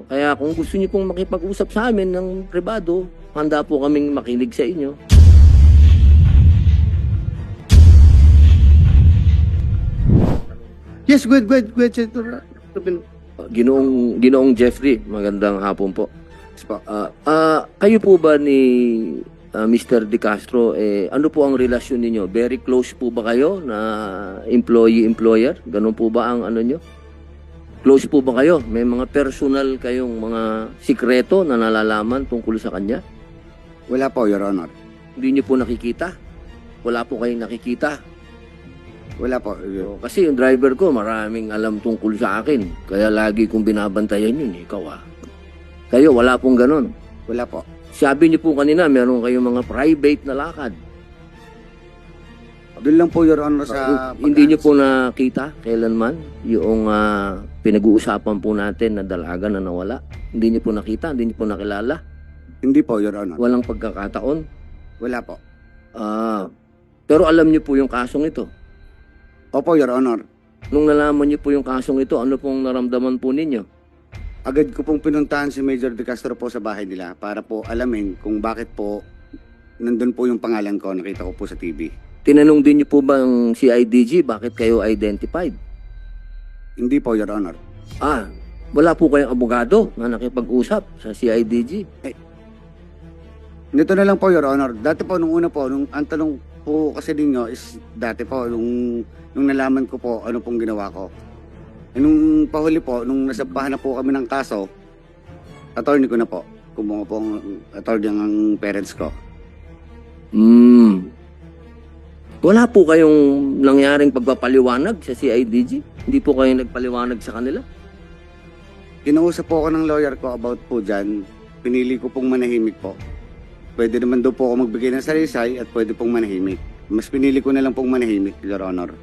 Kaya kung gusto niyo pong makipag-usap sa amin ng pribado, handa po kaming makinig sa inyo. Yes, go ahead, Senator Robin. Ginoong Jeffrey, magandang hapon po. Yes po. Kayo po ba ni Mr. De Castro, ano po ang relasyon ninyo? Very close po ba kayo na employee-employer? Ganun po ba ang ano nyo? Close po ba kayo? May mga personal kayong mga sikreto na nalalaman tungkol sa kanya? Wala po, Your Honor. Hindi nyo po nakikita? Wala po kayong nakikita? Wala po. Kasi yung driver ko maraming alam tungkol sa akin. Kaya lagi kong binabantayan yun, ikaw Kayo, wala pong ganon. Wala po. Sabi niyo po kanina, meron kayong mga private na lakad. Doon lang po, Your Honor, sa... Hindi niyo po nakita kailanman yung pinag-uusapan po natin na dalaga na nawala? Hindi niyo po nakita? Hindi niyo po nakilala? Hindi po, Your Honor. Walang pagkakataon? Wala po. Pero alam niyo po yung kasong ito. Opo, Your Honor. Nung nalaman niyo po yung kasong ito, ano pong naramdaman po ninyo? Agad ko pong pinuntahan si Major De Castro po sa bahay nila para po alamin kung bakit po nandun po yung pangalan ko, nakita ko po sa TV. Tinanong din niyo po ba ang CIDG bakit kayo identified? Hindi po, Your Honor. Wala po kayong abogado na nakipag-usap sa CIDG? Nito na lang po, Your Honor. Dati po, nung una po, ang tanong po kasi ninyo is dati po, nung nalaman ko po ano pong ginawa ko. Nung pahuli po, nung nasampahan na po kami ng kaso, attorney ko na po. Kumuha po ang attorney ang parents ko. Wala po kayong nangyaring pagpapaliwanag sa CIDG? Hindi po kayo nagpaliwanag sa kanila? Kinausap po ako ng lawyer ko about po dyan. Pinili ko pong manahimik po. Pwede naman daw po ako magbigay ng salisay at pwede pong manahimik. Mas pinili ko na lang pong manahimik, Your Honor.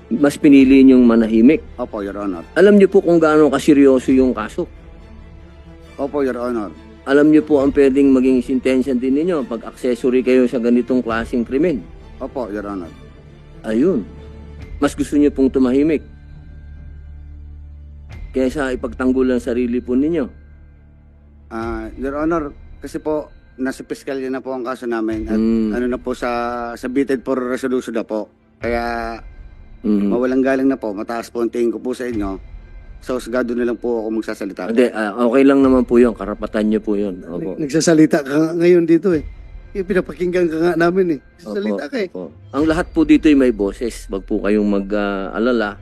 Mas pinili niyong manahimik? Opo, Your Honor. Alam niyo po kung gaano kaseryoso yung kaso? Opo, Your Honor. Alam niyo po ang pwedeng maging sentensya din ninyo pag accessory kayo sa ganitong klaseng krimen? Opo, Your Honor. Ayun. Mas gusto niyo pong tumahimik kaysa ipagtanggol ang sarili po ninyo? Your Honor, kasi po, nasa piskalya na po ang kaso namin at ano na po sa submitted for resolution na po. Kaya mawalang galang na po, mataas po ang tingin ko po sa inyo. So, sagado na lang po ako magsasalita. Hindi, okay lang naman po yun. Karapatan niyo po yun. Opo. Nagsasalita ka nga ngayon dito eh. Yung pinapakinggan ka nga namin eh. Nagsasalita ka eh. Opo. Ang lahat po dito ay may boses. Wag po kayong mag-alala.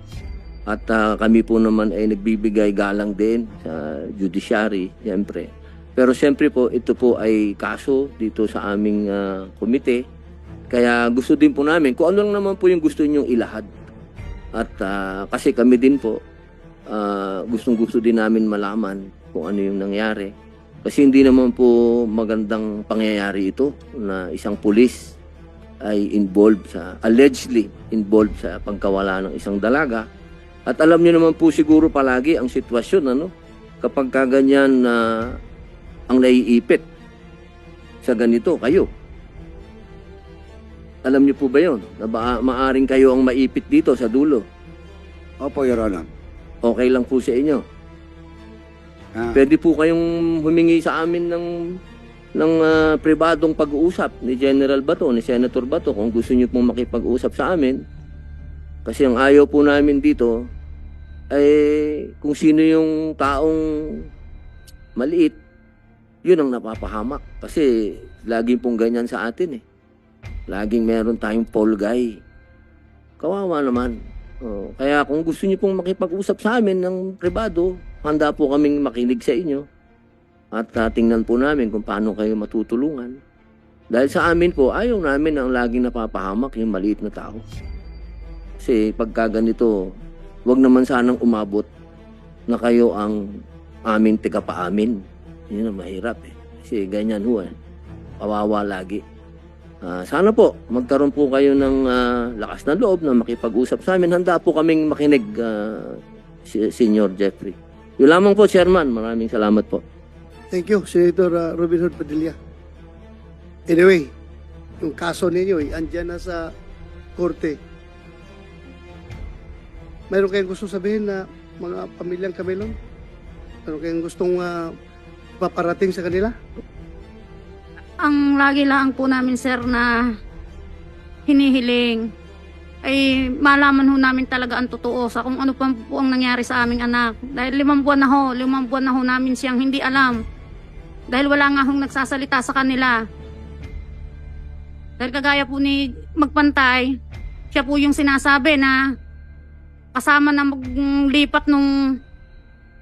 At kami po naman ay nagbibigay galang din sa judiciary, siyempre. Pero siyempre po, ito po ay kaso dito sa aming komite. Kaya gusto din po namin, kung ano lang naman po yung gusto nyong ilahad. At kasi kami din po, gustong-gusto din namin malaman kung ano yung nangyari. Kasi hindi naman po magandang pangyayari ito na isang pulis ay allegedly involved sa pagkawala ng isang dalaga. At alam niyo naman po siguro palagi ang sitwasyon, kapag kaganyan na ang naiipit sa ganito, kayo. Alam niyo po ba yun? Na maaring kayo ang maipit dito sa dulo. Opo, Your Honor. Okay lang po sa inyo. Pwede po kayong humingi sa amin ng pribadong pag-uusap ni General Bato, ni Senator Bato, kung gusto niyo pong makipag-usap sa amin. Kasi ang ayaw po namin dito ay kung sino yung taong maliit, yun ang napapahamak. Kasi laging pong ganyan sa atin eh. Laging meron tayong fall guy. Kawawa naman. Kaya kung gusto niyo pong makipag-usap sa amin ng pribado, handa po kaming makinig sa inyo. At tingnan po namin kung paano kayo matutulungan. Dahil sa amin po, ayaw namin ang laging napapahamak yung maliit na tao. Kasi pagka ganito, wag naman sanang umabot na kayo ang aming tigapaamin. Yun ang mahirap eh. Kasi ganyan ho eh. Kawawa lagi. Sana po, magkaroon po kayo ng lakas na loob na makipag-usap sa amin. Handa po kaming makinig, Senior Jeffrey. Yun lamang po, Chairman. Maraming salamat po. Thank you, Senator Robin Hood Padilla. Anyway, yung kaso ninyo andyan na sa korte. Mayroon kayong gusto sabihin na mga pamilyang Camilon? Ano kayang gustong paparating sa kanila? Ang lagi lang po namin, sir, na hinihiling ay malaman ho namin talaga ang totoo sa kung ano pa po ang nangyari sa aming anak. Dahil 5 buwan na ho namin siyang hindi alam. Dahil wala nga hong nagsasalita sa kanila. Dahil kagaya po ni Magpantay, siya po yung sinasabi na kasama na maglipat nung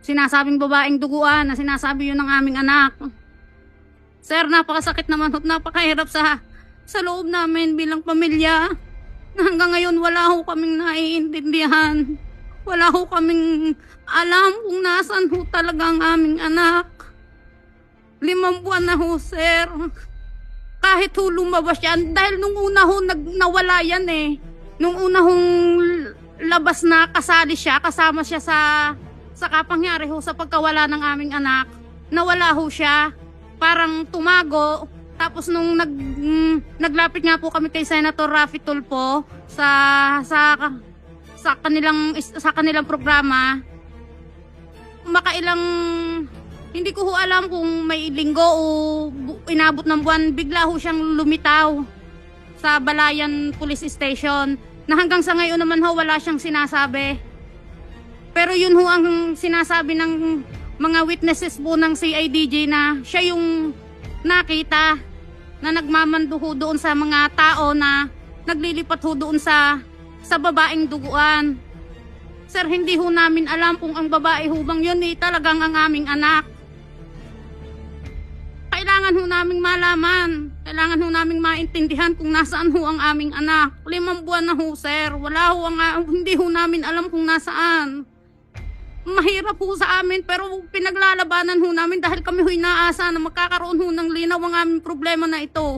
sinasabing babaeng duguan na sinasabi yun ng aming anak. Sir, napakasakit naman at napakahirap sa loob namin bilang pamilya. Hanggang ngayon wala ho kaming naiintindihan. Wala ho kaming alam kung nasan ho talaga ang aming anak. 5 buwan na ho, sir. Kahit ho lumabas yan, dahil nung una ho nawala yan eh. Nung una hong labas na kasali siya, kasama siya sa kapangyari ho sa pagkawala ng aming anak. Nawala ho siya. Parang tumago. Tapos nung naglapit nga po kami kay Senator Raffy Tulfo sa kanilang programa, hindi ko ho alam kung may linggo o inabot ng buwan, bigla ho siyang lumitaw sa Balayan Police Station na hanggang sa ngayon naman ho wala siyang sinasabi. Pero yun ho ang sinasabi ng mga witnesses po ng CIDJ na siya yung nakita na nagmamando ho doon sa mga tao na naglilipat ho doon sa babaeng duguan. Sir, hindi ho namin alam kung ang babae ho bang yun talagang ang aming anak. Kailangan ho naming malaman. Kailangan ho naming maintindihan kung nasaan ho ang aming anak. 5 buwan na ho, sir. Hindi ho namin alam kung nasaan. Mahirap ho sa amin pero pinaglalabanan ho namin dahil kami ho'y naasa na magkakaroon ho ng linaw ang aming problema na ito.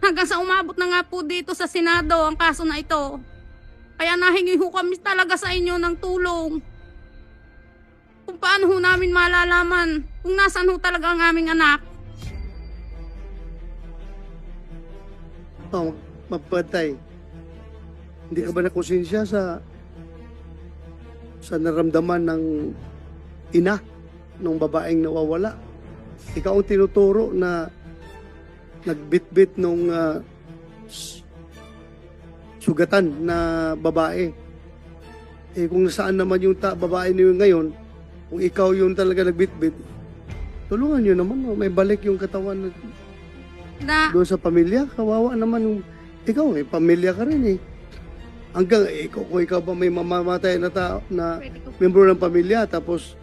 Hanggang sa umabot na nga po dito sa Senado ang kaso na ito. Kaya nahingi ho kami talaga sa inyo ng tulong. Kung paano ho namin malalaman kung nasaan ho talaga ang aming anak. Magpantay. Hindi ka ba nakonsensya sa naramdaman ng ina ng babaeng nawawala? Ikaw ang tinuturo na nagbitbit nung sugatan na babae. Eh kung saan naman yung babae niyo ngayon, kung ikaw yung talaga nagbitbit, tulungan nyo naman, may balik yung katawan doon sa pamilya. Kawawa naman yung ikaw, pamilya ka rin eh. Hanggang kung ikaw ba may mamamatay na tao na membro ng pamilya tapos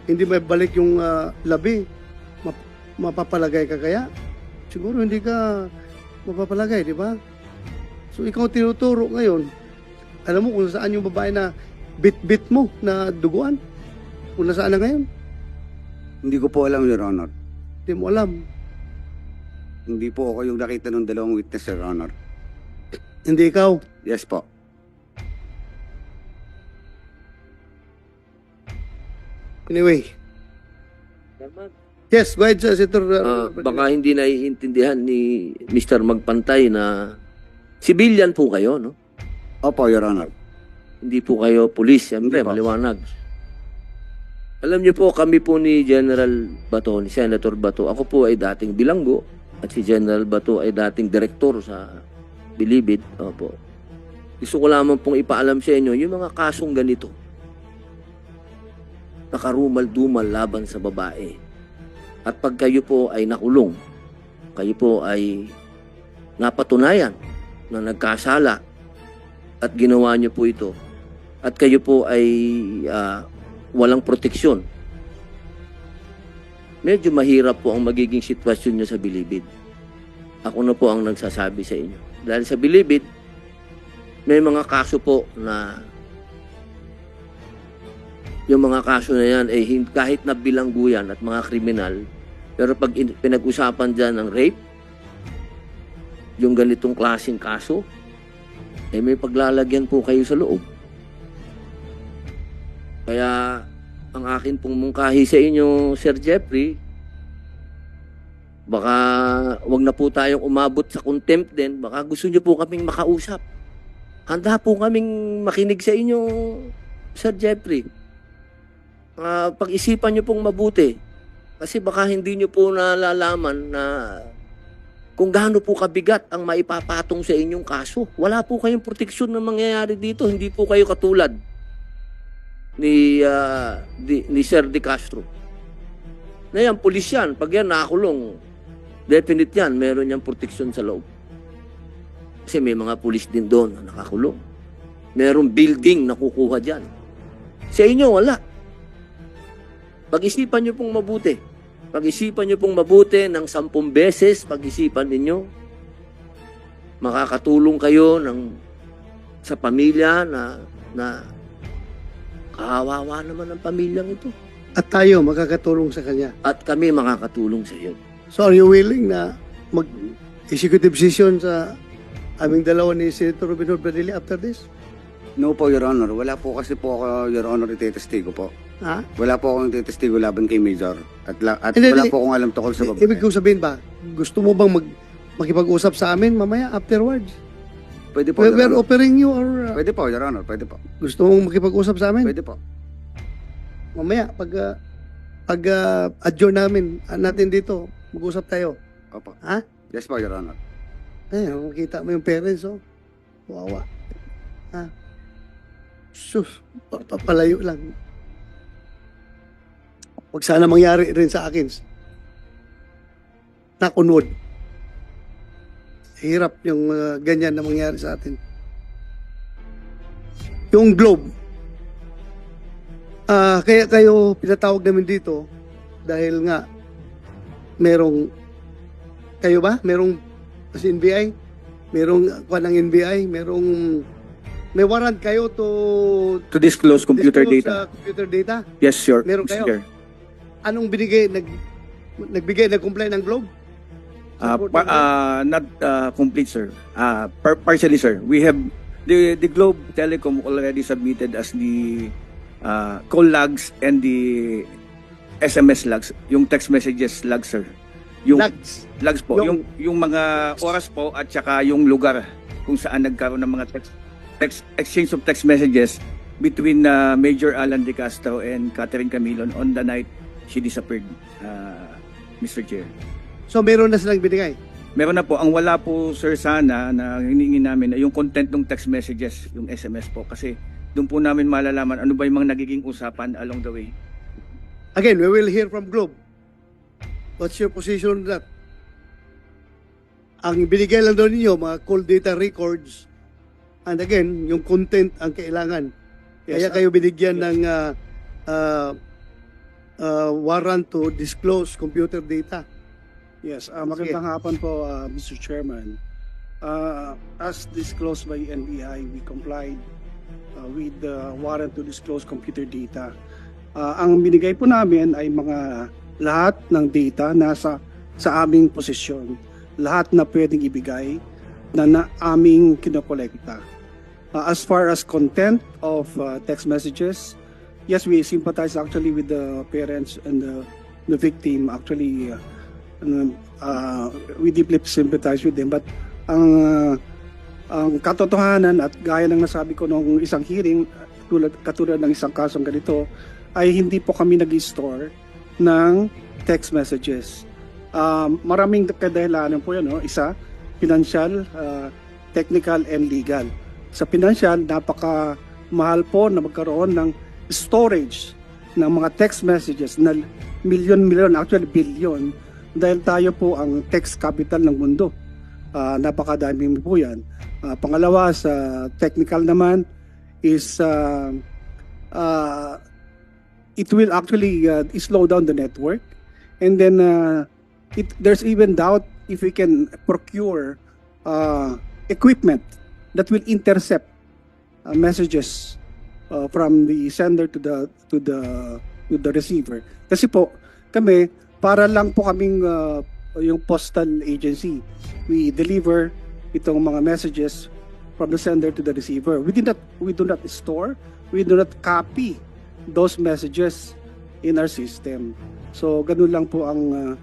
hindi may balik yung labi, mapapalagay ka kaya? Siguro hindi ka mapapalagay, di ba? So ikaw tinuturo ngayon. Alam mo kung saan yung babae na bit-bit mo na duguan? Kung nasaan na ngayon? Hindi ko po alam, Your Honor. Hindi mo alam. Hindi po ako yung nakita ng 2 witness, Your Honor. Hindi ikaw. Yes po. Anyway. Yes, go ahead, Senator. Baka hindi naiintindihan ni Mr. Magpantay na civilian po kayo, no? Opo, Your Honor. Hindi po kayo police, siyempre, Hindi po. maliwanag. Alam niyo po, kami po ni General Bato, ni Senator Bato, ako po ay dating bilanggo at si General Bato ay dating direktor sa Bilibid. Opo. Gusto ko lamang pong ipaalam sa inyo yung mga kasong ganito. Nakarumal-dumal laban sa babae. At pag kayo po ay nakulong, kayo po ay napatunayan na nagkasala at ginawa niyo po ito at kayo po ay walang proteksyon, medyo mahirap po ang magiging sitwasyon niyo sa Bilibid. Ako na po ang nagsasabi sa inyo. Dahil sa Bilibid, may mga kaso po na yung mga kaso na yan ay kahit na bilanggo yan at mga kriminal, pero pag pinag-usapan dyan ng rape, yung ganitong klaseng kaso, eh may paglalagyan po kayo sa loob. Kaya ang akin pong mungkahi sa inyo, Sir Jeffrey, baka wag na po tayong umabot sa contempt din. Baka gusto nyo po kaming makausap. Handa po kaming makinig sa inyo, Sir Jeffrey. pag-isipan nyo pong mabuti. Kasi baka hindi nyo po nalalaman na kung gaano po kabigat ang maipapatong sa inyong kaso. Wala po kayong proteksyon na mangyayari dito. Hindi po kayo katulad ni Sir De Castro. Na yan, pulis yan. Pag yan nakakulong, definite yan, meron niyang proteksyon sa loob. Kasi may mga pulis din doon na nakakulong. Merong building na kukuha dyan. Sa inyo, wala. Pag-isipan nyo pong mabuti. Pag-isipan nyo pong mabuti ng 10 beses, pag-isipan ninyo. Makakatulong kayo sa pamilya na kawawa naman ang pamilyang ito. At tayo makakatulong sa kanya. At kami makakatulong sa iyo. So are you willing na mag-executive session sa aming dalawa ni Senator Robin Hood Padilla after this? No po, Your Honor. Wala po kasi po ako, Your Honor, itetestigo po. Ha? Wala po akong itetestigo laban kay Major. At Hindi, wala hindi. po akong alam tungkol sa babae. Ibig kong sabihin ba, gusto mo bang makipag-usap sa amin mamaya afterwards? Pwede po, Your We're Honor. offering you or Pwede po, Your Honor. Pwede po. gusto mong makipag-usap sa amin? Pwede po. Mamaya, pag adjourn natin dito, mag-usap tayo. Opo. Ha? Yes po, Your Honor. Ayun, makita mo yung parents, oh. Wawa. Ha? Sus, papalayo lang. Huwag sana mangyari rin sa akin. Nakunod. Hirap yung ganyan na mangyari sa atin. Yung Globe. Kaya kayo pinatawag namin dito dahil nga merong kayo ba? Merong si NBI? Merong kuha ng NBI? May warrant kayo to disclose computer disclose, data. computer data? Yes, sir. Meron Mr. kayo? Chair. Anong binigay? Nag-comply ng Globe? Not complete, sir. Partially, sir. We have the Globe Telecom already submitted as the call logs and the SMS logs, yung text messages logs, sir. Yung logs po, yung mga oras po at saka yung lugar kung saan nagkaroon ng mga exchange of text messages between Major Alan De Castro and Catherine Camilon on the night she disappeared, Mr. Chair. So meron na silang binigay? Meron na po. Ang wala po, sir, sana na hinihingi namin ay yung content ng text messages, yung SMS po. Kasi doon po namin malalaman ano ba yung mga nagiging usapan along the way. Again, we will hear from Globe. What's your position on that? Ang binigay lang doon ninyo, mga call data records, and again, yung content ang kailangan. Kaya kayo binigyan ng warrant to disclose computer data. Yes, magandang hapon po, Mr. Chairman. As disclosed by NBI, we complied with the warrant to disclose computer data. Ang binigay po namin ay lahat ng data nasa sa aming posisyon. Lahat na pwedeng ibigay na aming kinokolekta. As far as content of text messages, yes, we sympathize actually with the parents and the victim. Actually, we deeply sympathize with them, but ang katotohanan at gaya ng nasabi ko nung isang hearing, katulad ng isang kasong ganito, ay hindi po kami nag-store ng text messages. Maraming kadahilanan po yan, no? Isa, financial, technical, and legal. Sa financial, napaka-mahal po na magkaroon ng storage ng mga text messages na milyon, actually billion, dahil tayo po ang text capital ng mundo. Napakadami po yan. Pangalawa, sa technical naman is it will actually slow down the network, and then there's even doubt if we can procure equipment that will intercept messages from the sender to the receiver. Kasi po kami, para lang po kaming yung postal agency. We deliver itong mga messages from the sender to the receiver. We do not store, we do not copy those messages in our system. So ganun lang po ang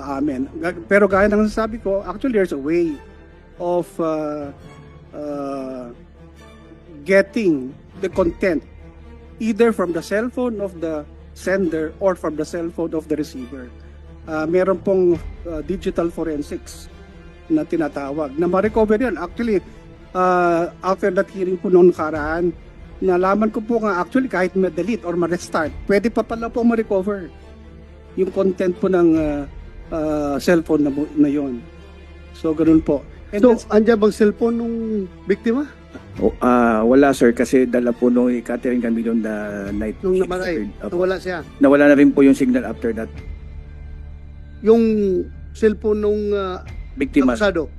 amin. Pero gaya ng nasabi ko, actually there's a way of getting the content either from the cell phone of the sender or from the cell phone of the receiver. Meron pong digital forensics na tinatawag na ma-recover yan. Actually, after that hearing po noong nakaraan, nalaman ko po nga actually kahit ma-delete or ma-restart, pwede pa pala po ma-recover yung content po ng cellphone na yon. So, ganun po. And So, andyan bang cellphone nung biktima? Wala sir, kasi dala po nung Catherine Camilo na night. Nung namatay? Opo. Nawala siya? Nawala na rin po yung signal after that. Yung cellphone nung Biktima. akusado,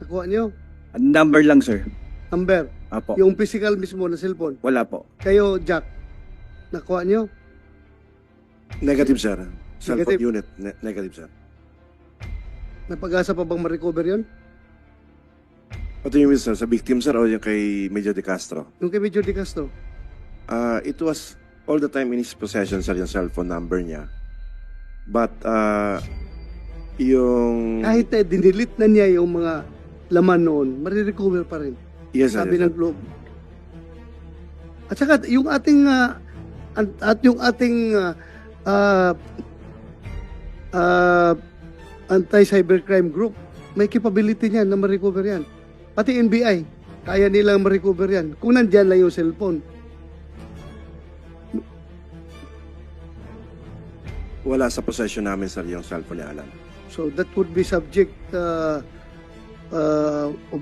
nakuha niyo? Number lang sir. Number. Apo. Yung physical mismo na cellphone. Wala po. Kayo, Jack, nakuha niyo? Negative, sir. Cell phone Negative. unit. Negative, sir. Napag-asa pa bang ma-recover yun? What do you mean, sir? Sa victim, sir, o yung kay Major De Castro? Yung kay Major De Castro? It was all the time in his possession, sir, yung cellphone number niya. But, yung... Kahit na dinilit na niya yung mga laman noon, marirecover pa rin. Yes, sir. Sabi Yes, ng Globe. At saka yung ating anti-cybercrime group, may capability niyan na ma-recover yan. Pati NBI, kaya nilang ma-recover yan. Kung nandyan lang yung cellphone. Wala sa possession namin, sir, yung cellphone ni Alan. So that would be subject of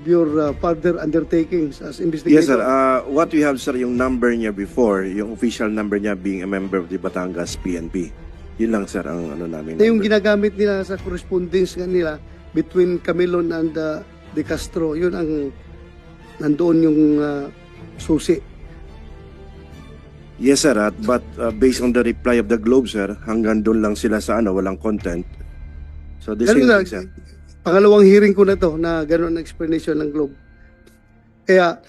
your further undertakings as investigator. Yes, sir. What we have, sir, yung number niya before, yung official number niya being a member of the Batangas PNP. Yun lang, sir, ang ano namin. Na yung number. ginagamit nila sa correspondence nila between Camilon and De Castro, yun ang nandoon yung susi. Yes, sir. But based on the reply of the Globe, sir, hanggang doon lang sila sa walang content. So, the Ganun same lang, thing, sir. pangalawang hearing ko na to na gano'n ang explanation ng Globe. Kaya,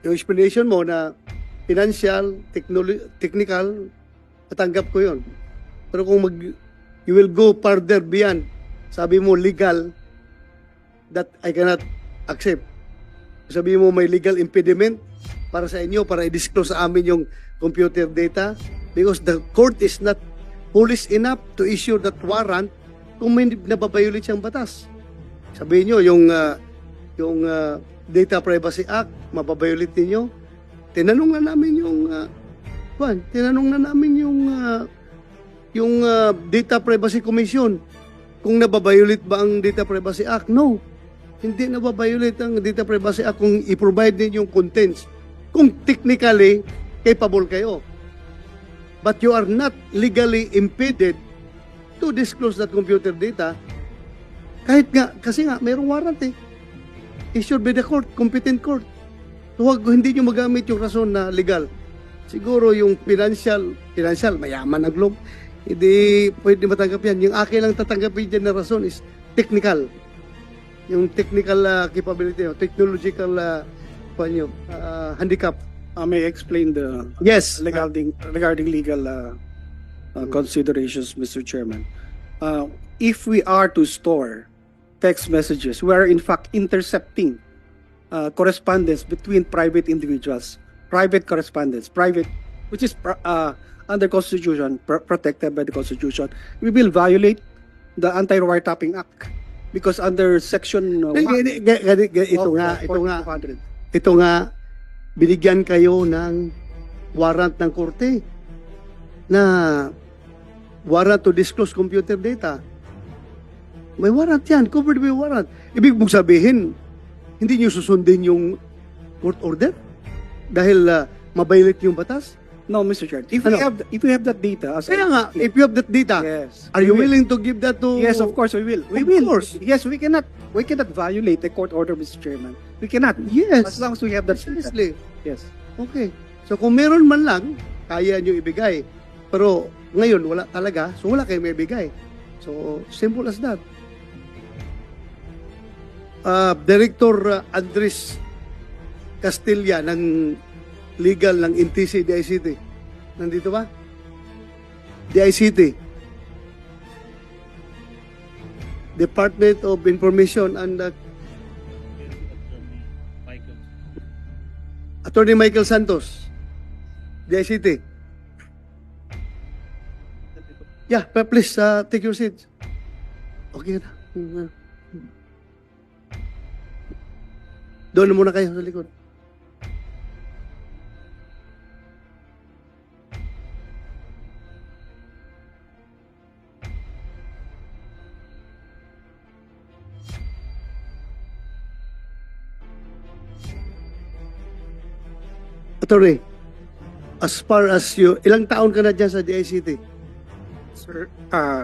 yung explanation mo na financial, technical, matanggap ko yun. Pero kung you will go further beyond, sabi mo legal, that I cannot accept. Sabi mo may legal impediment para sa inyo, para i-disclose sa amin yung computer data, because the court is not police enough to issue that warrant kung may nababayulit siyang batas. Sabihin nyo, yung Data Privacy Act, mababayulit ninyo. Tinanong na namin yung Data Privacy Commission kung nababayulit ba ang Data Privacy Act. No, hindi nababayulit ang Data Privacy Act kung i-provide din yung contents. Kung technically capable kayo. But you are not legally impeded to disclose that computer data kasi nga mayroong warrant issued by the court, competent court. So, hindi nyo magamit yung rason na legal. Siguro yung financial, mayaman ang Globe, hindi pwede matanggap yan. Yung akin lang tatanggapin dyan na rason is technical. Yung technical capability, technological handicap. may I explain the Yes. regarding legal considerations, Mr. Chairman. If we are to store text messages, we are in fact intercepting correspondence between private individuals, private correspondence, which is under Constitution, protected by the Constitution. We will violate the Anti-Wiretapping Act because under Section 1 Ito nga, binigyan kayo ng warrant ng korte na warrant to disclose computer data. May warrant yan, covered by warrant. Ibig mong sabihin, hindi nyo susundin yung court order dahil mabaylit yung batas? No, Mr. Chair. If we have that data, Kaya nga, if you have that data, yes, are you we will. willing to give that to... Yes, of course we will. We Of will. course. Yes, we cannot violate a court order, Mr. Chairman. We cannot. Yes. As long as we have that data. Seriously. Yes. Okay. So kung meron man lang, kaya nyo ibigay. Pero ngayon, wala talaga. So wala kayo may ibigay. So, simple as that. Director Andres Castilla ng legal ng NTC DICT. Nandito ba? DICT. Department of Information and Attorney Michael Santos, DICT. Yeah, please take your seat. Okay na. Doon na muna kayo sa likod. Attorney, as far as you, ilang taon ka na dyan sa DICT? Sir,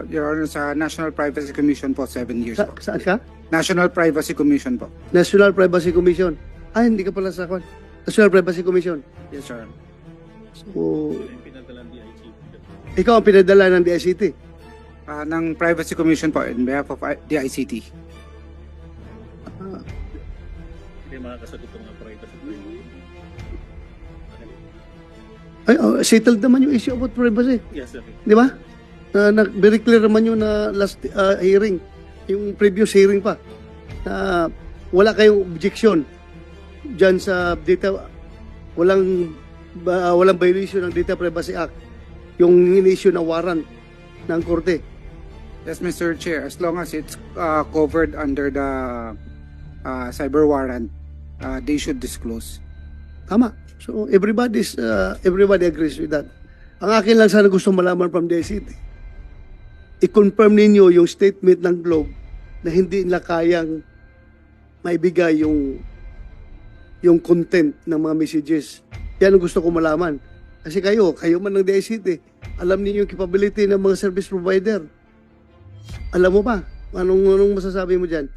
Your Honor, sa National Privacy Commission po, 7 years po. Saan ka? National Privacy Commission po. National Privacy Commission. Ah, hindi ka pala sa kwan. National Privacy Commission. Yes, Sir. So, ikaw ang pinadala ng DICT. Ng Privacy Commission po, in behalf of the ICT. Ay, settled naman yung issue about privacy. Yes, sir. Di ba? Very clear naman yun na last hearing, yung previous hearing pa, na wala kayong objection dyan sa data, walang violation ng Data Privacy Act, yung in-issue na warrant ng korte. Yes, Mr. Chair, as long as it's covered under the cyber warrant, they should disclose. Tama. So everybody agrees with that. Ang akin lang sana gusto malaman from DICT, i-confirm ninyo yung statement ng Globe na hindi nila kayang maibigay yung content ng mga messages. Yan ang gusto ko malaman. Kasi kayo man ng DICT, alam niyo yung capability ng mga service provider. Alam mo ba? Anong masasabi mo dyan?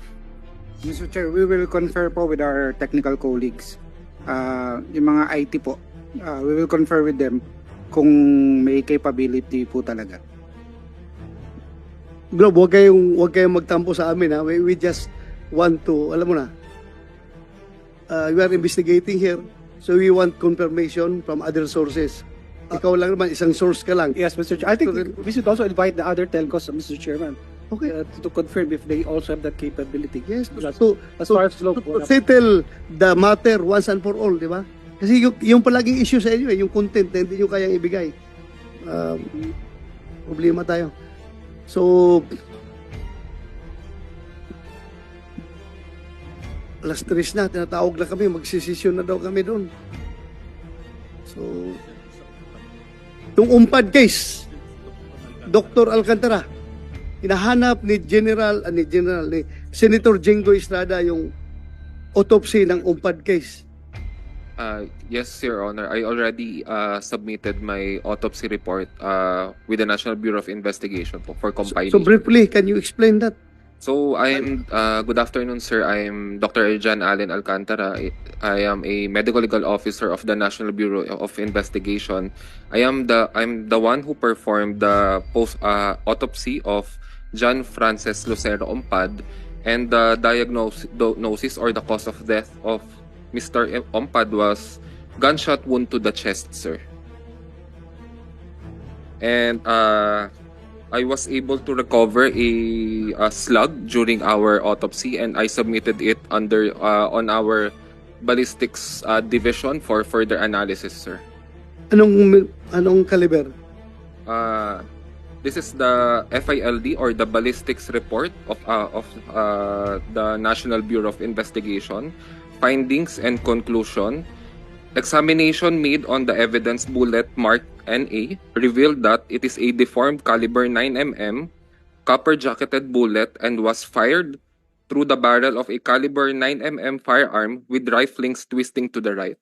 Mr. Chair, we will confer po with our technical colleagues. Yung mga IT po, we will confer with them kung may capability po talaga. Globe, huwag kayong magtampo sa amin, ha? We just want to, alam mo na, we are investigating here, so we want confirmation from other sources. Ikaw lang naman, isang source ka lang. Yes, Mr. Chair. I think we should also invite the other telcos, Mr. Chairman, Okay. to confirm if they also have that capability. Yes, Just to as far as Globe, settle the matter once and for all, di ba? Kasi yung palaging issue sa inyo, yung content na hindi nyo kayang ibigay. Problema tayo. So, alas 3 na, tinatawag na kami, magsisisyon na daw kami doon. So, yung umpad case, Dr. Alcantara, hinahanap ni Senator Jingo Estrada yung autopsy ng umpad case. Yes, Your Honor. I already submitted my autopsy report with the National Bureau of Investigation for compiling. So briefly, can you explain that? So I'm good afternoon, sir. I'm Dr. Jan Allen Alcantara. I am a medical legal officer of the National Bureau of Investigation. I'm the one who performed the post autopsy of John Francis Lucero Ompad, and the diagnosis or the cause of death of Mr. Ompad was gunshot wound to the chest, sir. And I was able to recover a slug during our autopsy, and I submitted it under on our ballistics division for further analysis, sir. Anong caliber? This is the FILD or the ballistics report of the National Bureau of Investigation. Findings and conclusion. Examination made on the evidence bullet marked NA revealed that it is a deformed caliber 9mm copper-jacketed bullet and was fired through the barrel of a caliber 9mm firearm with riflings twisting to the right.